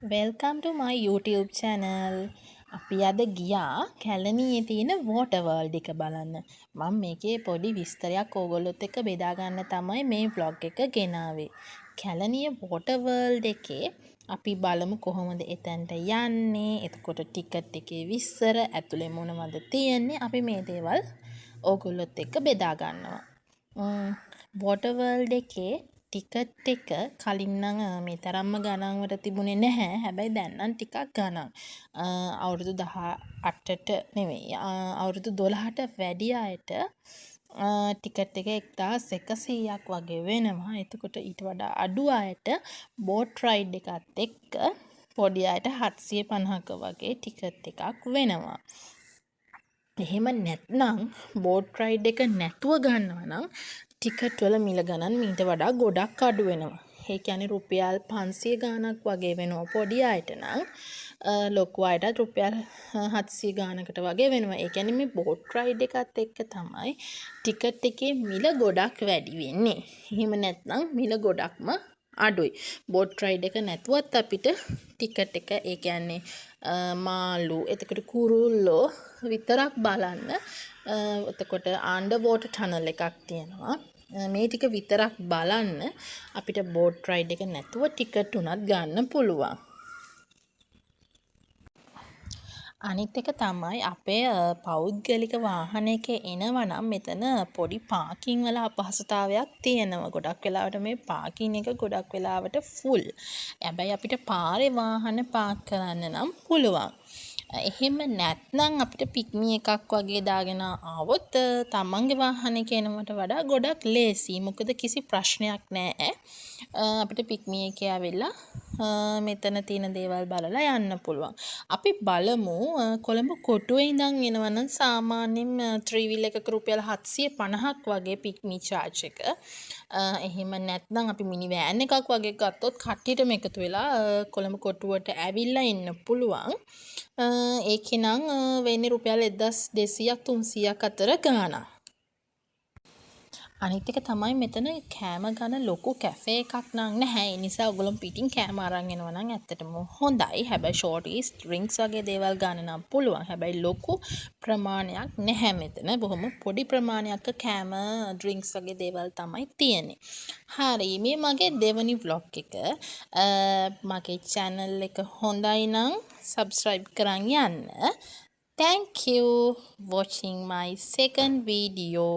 Welcome to my YouTube channel. අපි අද ගියා කැලණියේ තියෙන water world එක බලන්න. මම මේකේ පොඩි විස්තරයක් ඕගොල්ලොත් එක්ක බෙදා ගන්න තමයි මේ vlog එක ගෙනාවේ. කැලණිය water world එකේ අපි බලමු කොහොමද එතනට යන්නේ. එතකොට ටිකට් එකේ විස්තර ඇතුලේ මොනවද තියෙන්නේ. අපි මේ දේවල් ඕගොල්ලොත් එක්ක බෙදා ගන්නවා. water world එකේ ටිකට් එක කලින් නම් මේ තරම්ම ගණන්වට තිබුණේ නැහැ. හැබැයි දැන් නම් ටිකක් ගණන්. අවුරුදු 18ට නෙවෙයි. අවුරුදු 12ට වැඩි අයට ටිකට් එක 1100ක් වගේ වෙනවා. එතකොට ඊට වඩා අඩු අයට බෝට් රයිඩ් එකත් එක්ක පොඩි අයට 750ක වගේ ටිකට් එකක් වෙනවා. එහෙම නැත්නම් බෝට් රයිඩ් එක නැතුව ගන්නවා නම් ටිකට් වල මිල ගණන් මීට වඩා ගොඩක් අඩු වෙනවා. ඒ කියන්නේ රුපියල් 500 ගාණක් වගේ වෙනවා පොඩි අයට නම්. ලොකු අයටත් රුපියල් 700 ගාණකට වගේ වෙනවා. ඒ කියන්නේ මේ බෝට් රයිඩ් එකත් එක්ක තමයි ටිකට් එකේ මිල ගොඩක් වැඩි වෙන්නේ. එහෙම නැත්නම් මිල ගොඩක්ම අඩුයි. බෝට් රයිඩ් එක නැතුවත් අපිට ටිකට් එක ඒ කියන්නේ මාළු එතකොට කුරුල්ලෝ විතරක් බලන්න එතකොට අන්ඩර් වෝටර් ටනල් එකක් තියෙනවා. මේ ටික විතරක් බලන්න අපිට බෝට් රයිඩ් එක නැතුව ටිකට් උනත් ගන්න පුළුවන්. අනිත් එක තමයි අපේ පෞද්ගලික වාහනයක එනවා නම් මෙතන පොඩි පාකින් වල අපහසුතාවයක් තියෙනවා. ගොඩක් වෙලාවට මේ පාකින් එක ගොඩක් වෙලාවට ෆුල්. හැබැයි අපිට පාරේ වාහන පාක් කරන්න නම් පුළුවන්. එහෙම නැත්නම් අපිට පික්මි එකක් වගේ දාගෙන ආවොත් තමන්ගේ වාහනයක එනවට වඩා ගොඩක් ලේසි. මොකද කිසි ප්‍රශ්නයක් නැහැ. අපිට පික්මි එකේ ආවිල්ලා මෙතන තියෙන දේවල් බලලා යන්න පුළුවන්. අපි බලමු කොළඹ කොටුවේ ඉඳන් එනවා නම් සාමාන්‍යයෙන් ත්‍රිවිල් එකක රුපියල් 750ක් වගේ පික්මි charge එක. එහෙම නැත්නම් අපි මිනි වෑන් එකක් වගේ ගත්තොත් කට්ටියටම එකතු වෙලා කොළඹ කොටුවට ඇවිල්ලා එන්න පුළුවන්. ඒකේ නම් වෙන්නේ රුපියල් 1200ක් 300ක් අතර ගාණක්. අනිත් එක තමයි මෙතන කෑම ගන්න ලොකු කැෆේ එකක් නම් නැහැ. ඒ නිසා ඔයගොල්ලෝ පිටින් කෑම අරන් එනවා නම් ඇත්තටම හොඳයි. හැබැයි ෂෝටීස් ඩ්‍රින්ක්ස් වගේ දේවල් ගන්න නම් පුළුවන්. හැබැයි ලොකු ප්‍රමාණයක් නැහැ මෙතන. බොහොම පොඩි ප්‍රමාණයක කෑම ඩ්‍රින්ක්ස් වගේ දේවල් තමයි තියෙන්නේ. හරි මේ මගේ දෙවනි vlog එක. මගේ channel එක හොඳයි නම් subscribe කරන් යන්න. Thank you watching my second video.